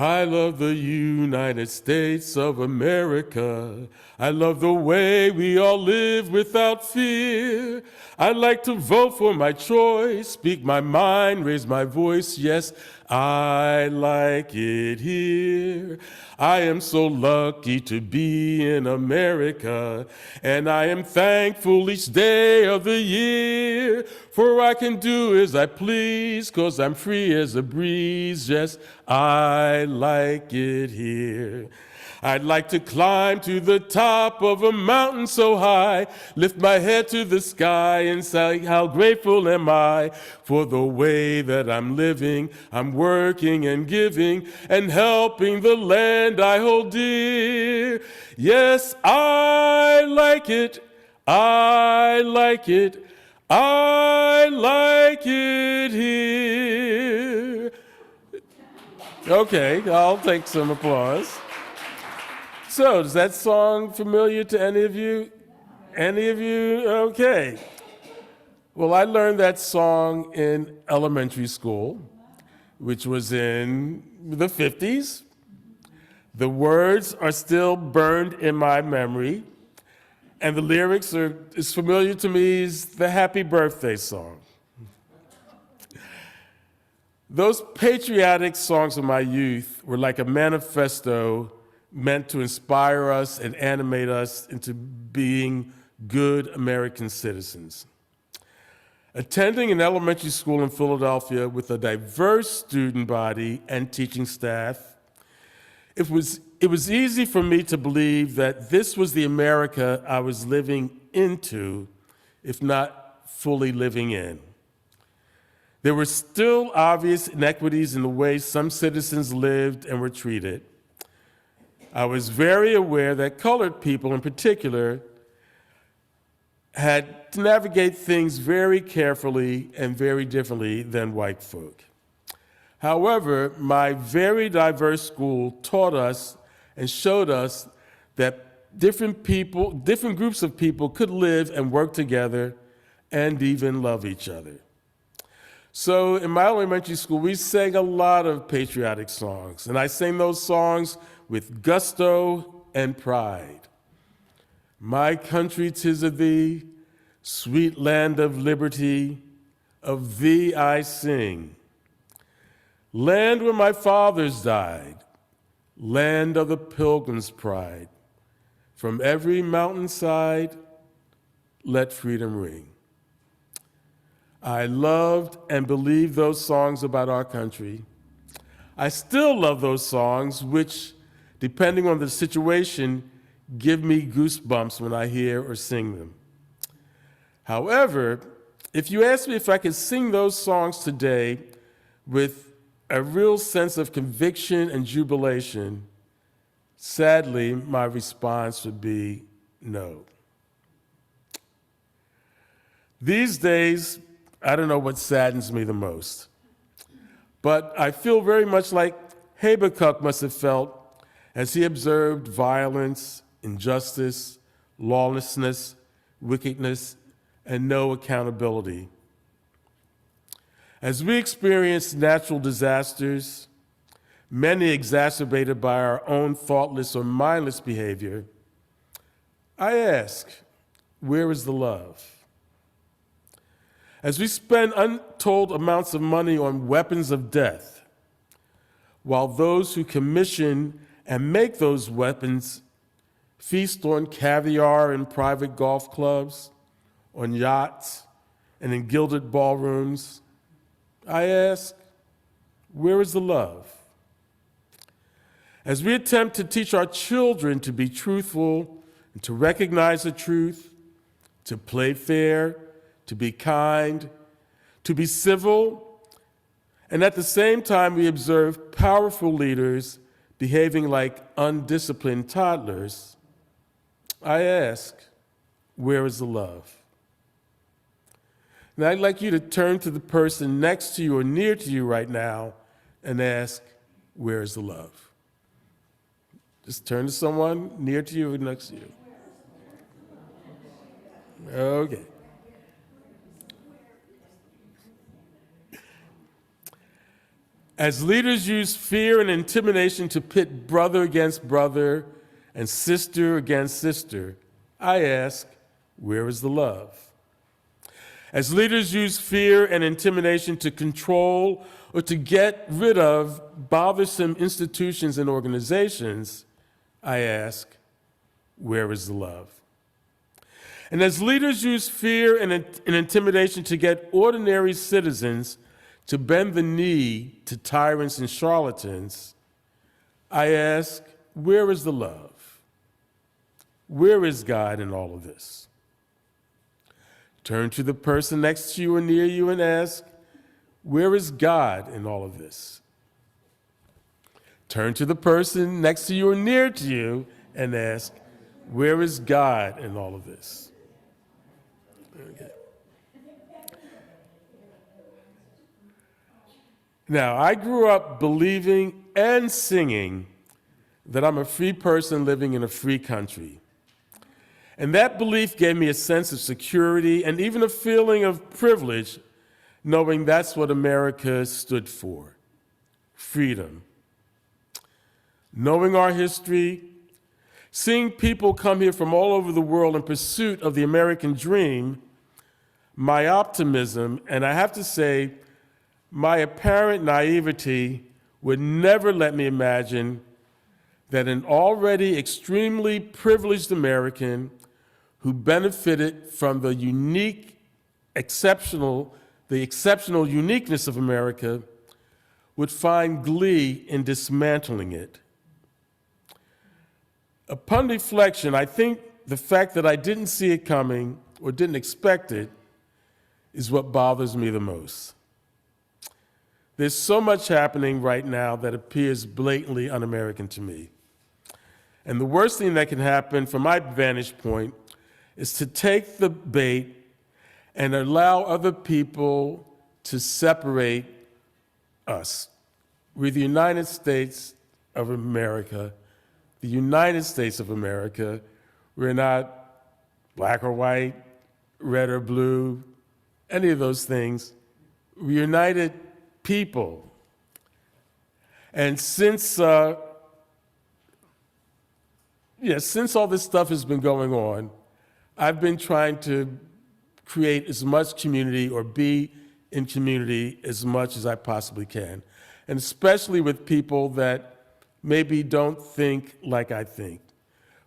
I love the United States of America. I love the way we all live without fear. I like to vote for my choice, speak my mind, raise my voice. Yes, I like it here. I am so lucky to be in America, and I am thankful each day of the year. For I can do as I please, 'cause I'm free as a breeze. Yes, I like it here. I'd like to climb to the top of a mountain so high, lift my head to the sky and say, how grateful am I for the way that I'm living. I'm working and giving and helping the land I hold dear. Yes, I like it. I like it. I like it here. Okay, I'll take some applause. So, is that song familiar to any of you? Any of you? Okay. Well, I learned that song in elementary school, which was in the 50s. The words are still burned in my memory, and the lyrics are as familiar to me as the Happy Birthday song. Those patriotic songs of my youth were like a manifesto meant to inspire us and animate us into being good American citizens. Attending an elementary school in Philadelphia with a diverse student body and teaching staff, it was easy for me to believe that this was the America I was living into, if not fully living in. There were still obvious inequities in the way some citizens lived and were treated. I was very aware that colored people in particular had to navigate things very carefully and very differently than white folk. However, my very diverse school taught us and showed us that different groups of people could live and work together and even love each other. So in my elementary school, we sang a lot of patriotic songs, and I sang those songs with gusto and pride. My country, 'tis of thee, sweet land of liberty, of thee I sing. Land where my fathers died, land of the pilgrim's pride. From every mountainside, let freedom ring. I loved and believed those songs about our country. I still love those songs, which, depending on the situation, give me goosebumps when I hear or sing them. However, if you ask me if I could sing those songs today with a real sense of conviction and jubilation, sadly, my response would be no. These days, I don't know what saddens me the most, but I feel very much like Habakkuk must have felt as he observed violence, injustice, lawlessness, wickedness, and no accountability. As we experience natural disasters, many exacerbated by our own thoughtless or mindless behavior, I ask, where is the love? As we spend untold amounts of money on weapons of death, while those who commission and make those weapons feast on caviar in private golf clubs, on yachts, and in gilded ballrooms, I ask, where is the love? As we attempt to teach our children to be truthful and to recognize the truth, to play fair, to be kind, to be civil, and at the same time we observe powerful leaders behaving like undisciplined toddlers, I ask, where is the love? And I'd like you to turn to the person next to you or near to you right now and ask, where is the love? Just turn to someone near to you or next to you. Okay. As leaders use fear and intimidation to pit brother against brother and sister against sister, I ask, where is the love? As leaders use fear and intimidation to control or to get rid of bothersome institutions and organizations, I ask, where is the love? And as leaders use fear and intimidation to get ordinary citizens to bend the knee to tyrants and charlatans, I ask, where is the love? Where is God in all of this? Turn to the person next to you or near you and ask, where is God in all of this? Turn to the person next to you or near to you and ask, where is God in all of this? Okay. Now, I grew up believing and singing that I'm a free person living in a free country. And that belief gave me a sense of security and even a feeling of privilege, knowing that's what America stood for, freedom. Knowing our history, seeing people come here from all over the world in pursuit of the American dream, my optimism, and I have to say, my apparent naivety would never let me imagine that an already extremely privileged American who benefited from the exceptional uniqueness of America would find glee in dismantling it. Upon reflection, I think the fact that I didn't see it coming or didn't expect it is what bothers me the most. There's so much happening right now that appears blatantly un-American to me. And the worst thing that can happen from my vantage point is to take the bait and allow other people to separate us. We're the United States of America. The United States of America. We're not black or white, red or blue, any of those things. We're united people. And since all this stuff has been going on, I've been trying to create as much community or be in community as much as I possibly can, and especially with people that maybe don't think like I think.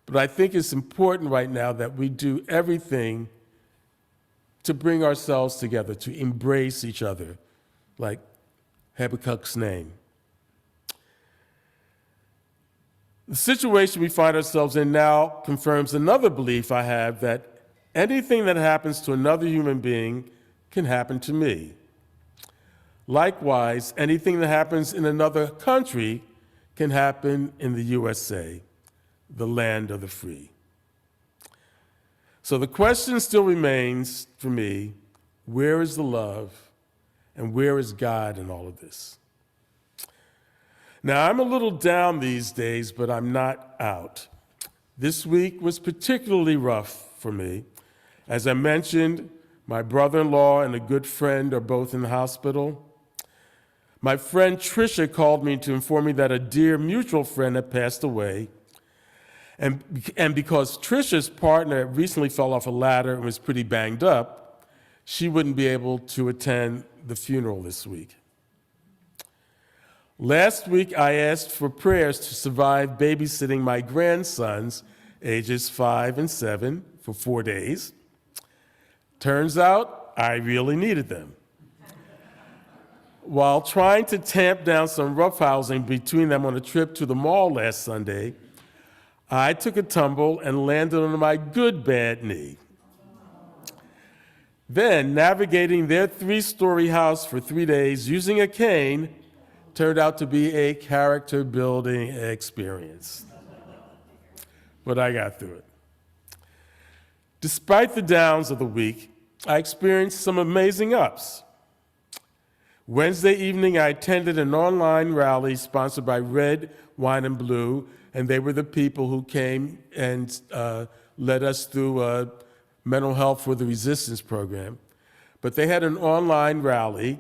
But I think it's important right now that we do everything to bring ourselves together, to embrace each other, like Habakkuk's name. The situation we find ourselves in now confirms another belief I have, that anything that happens to another human being can happen to me. Likewise, anything that happens in another country can happen in the USA, the land of the free. So the question still remains for me, where is the love and where is God in all of this? Now, I'm a little down these days, but I'm not out. This week was particularly rough for me. As I mentioned, my brother-in-law and a good friend are both in the hospital. My friend Tricia called me to inform me that a dear mutual friend had passed away. And because Tricia's partner recently fell off a ladder and was pretty banged up, she wouldn't be able to attend the funeral this week. Last week, I asked for prayers to survive babysitting my grandsons, ages 5 and 7, for 4 days. Turns out, I really needed them. While trying to tamp down some roughhousing between them on a trip to the mall last Sunday, I took a tumble and landed on my good bad knee. Then, navigating their 3-story house for 3 days using a cane turned out to be a character-building experience. But I got through it. Despite the downs of the week, I experienced some amazing ups. Wednesday evening, I attended an online rally sponsored by Red, Wine, and Blue, and they were the people who came and led us through a Mental Health for the Resistance program. But they had an online rally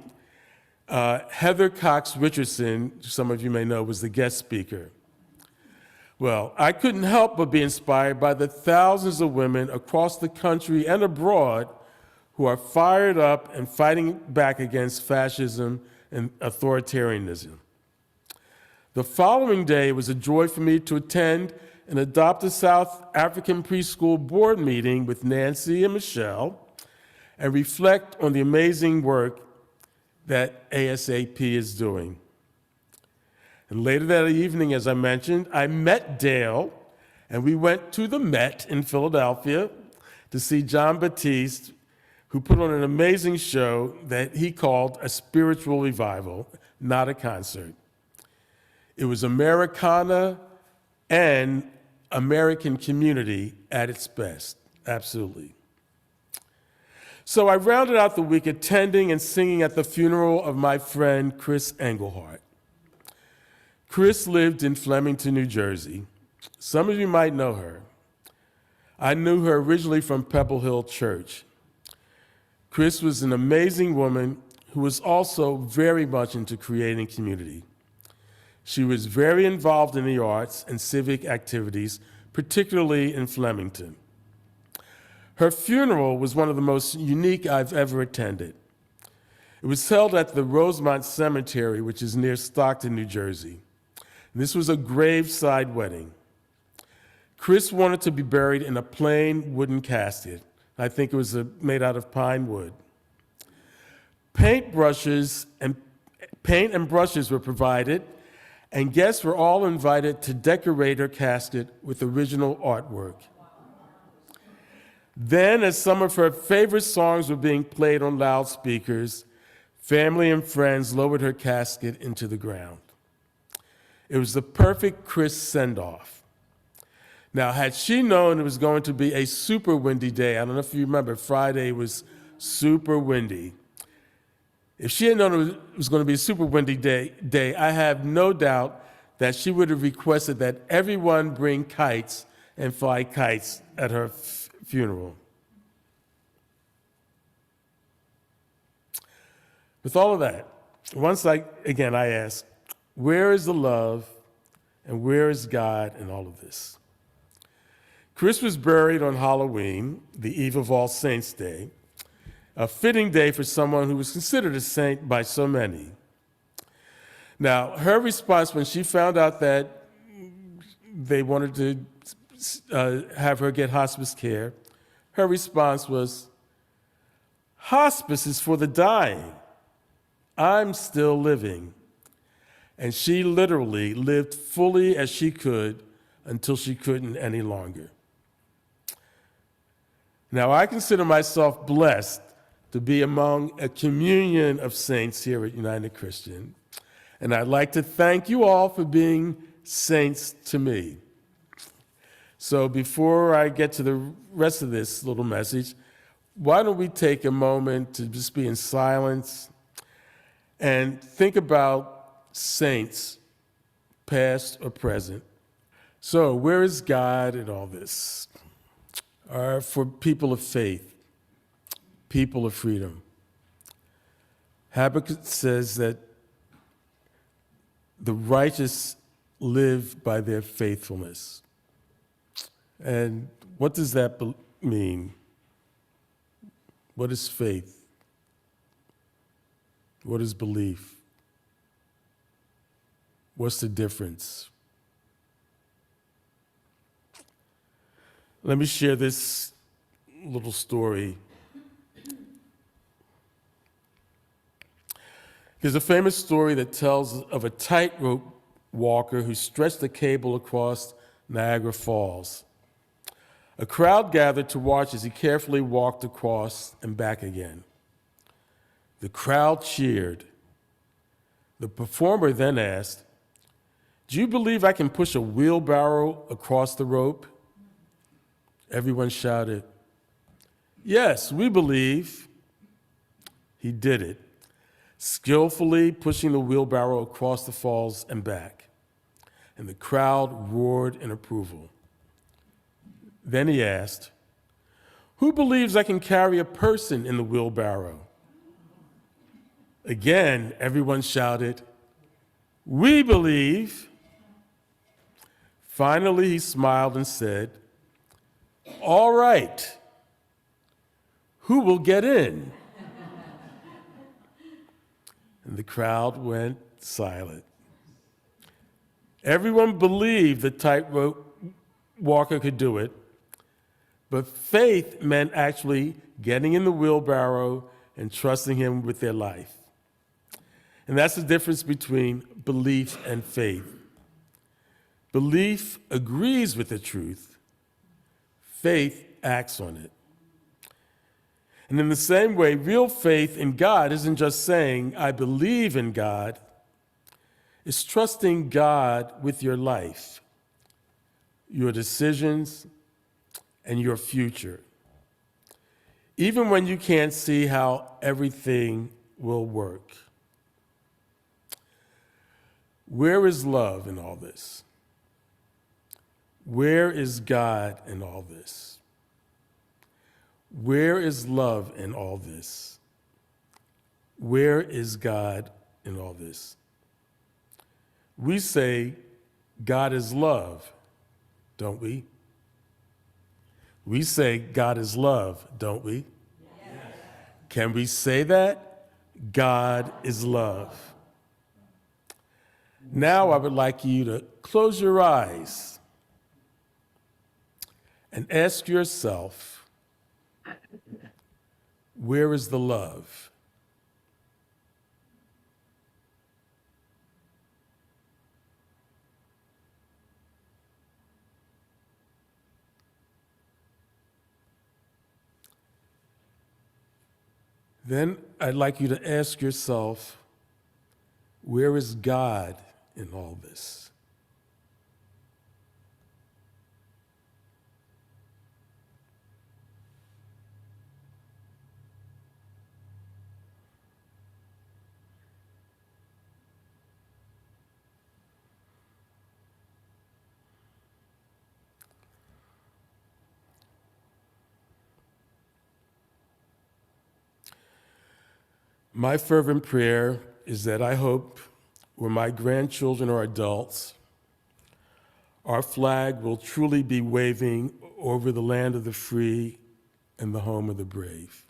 Heather Cox Richardson, some of you may know, was the guest speaker. Well, I couldn't help but be inspired by the thousands of women across the country and abroad who are fired up and fighting back against fascism and authoritarianism. The following day, it was a joy for me to attend an Adopt a South African preschool board meeting with Nancy and Michelle and reflect on the amazing work that ASAP is doing. And later that evening, as I mentioned, I met Dale, and we went to the Met in Philadelphia to see John Batiste, who put on an amazing show that he called a spiritual revival, not a concert. It was Americana and American community at its best, absolutely. So I rounded out the week attending and singing at the funeral of my friend Chris Engelhardt. Chris lived in Flemington, New Jersey. Some of you might know her. I knew her originally from Pebble Hill Church. Chris was an amazing woman who was also very much into creating community. She was very involved in the arts and civic activities, particularly in Flemington. Her funeral was one of the most unique I've ever attended. It was held at the Rosemont Cemetery, which is near Stockton, New Jersey. And this was a graveside wedding. Chris wanted to be buried in a plain wooden casket. I think it was made out of pine wood. Paint and brushes were provided, and guests were all invited to decorate her casket with original artwork. Then, as some of her favorite songs were being played on loudspeakers, family and friends lowered her casket into the ground. It was the perfect Chris send-off. Now, had she known it was going to be a super windy day, I don't know if you remember, Friday was super windy. If she had known it was going to be a super windy day, I have no doubt that she would have requested that everyone bring kites and fly kites at her funeral. With all of that, I ask, where is the love and where is God in all of this? Chris was buried on Halloween, the eve of All Saints' Day, a fitting day for someone who was considered a saint by so many. Now, her response when she found out that they wanted to have her get hospice care, her response was, "Hospice is for the dying. I'm still living." And she literally lived fully as she could until she couldn't any longer. Now, I consider myself blessed to be among a communion of saints here at United Christian. And I'd like to thank you all for being saints to me. So before I get to the rest of this little message, why don't we take a moment to just be in silence and think about saints, past or present. So where is God in all this? For people of faith, people of freedom. Habakkuk says that the righteous live by their faithfulness. And what does that mean? What is faith? What is belief? What's the difference? Let me share this little story. There's a famous story that tells of a tightrope walker who stretched a cable across Niagara Falls. A crowd gathered to watch as he carefully walked across and back again. The crowd cheered. The performer then asked, "Do you believe I can push a wheelbarrow across the rope?" Everyone shouted, "Yes, we believe." He did it, skillfully pushing the wheelbarrow across the falls and back. And the crowd roared in approval. Then he asked, "Who believes I can carry a person in the wheelbarrow?" Again, everyone shouted, "We believe." Finally, he smiled and said, "All right, who will get in?" And the crowd went silent. Everyone believed the tightrope walker could do it, but faith meant actually getting in the wheelbarrow and trusting him with their life. And that's the difference between belief and faith. Belief agrees with the truth. Faith acts on it. And in the same way, real faith in God isn't just saying, "I believe in God." It's trusting God with your life, your decisions, and your future, even when you can't see how everything will work. Where is love in all this? Where is God in all this? Where is love in all this? Where is God in all this? We say God is love, don't we? We say God is love, don't we? Yes. Can we say that? God is love. Now I would like you to close your eyes and ask yourself, where is the love? Then I'd like you to ask yourself, where is God in all this? My fervent prayer is that I hope when my grandchildren are adults, our flag will truly be waving over the land of the free and the home of the brave.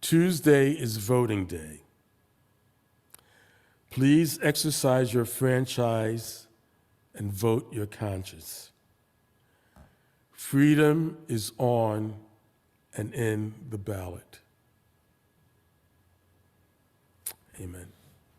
Tuesday is voting day. Please exercise your franchise and vote your conscience. Freedom is on and in the ballot. Amen.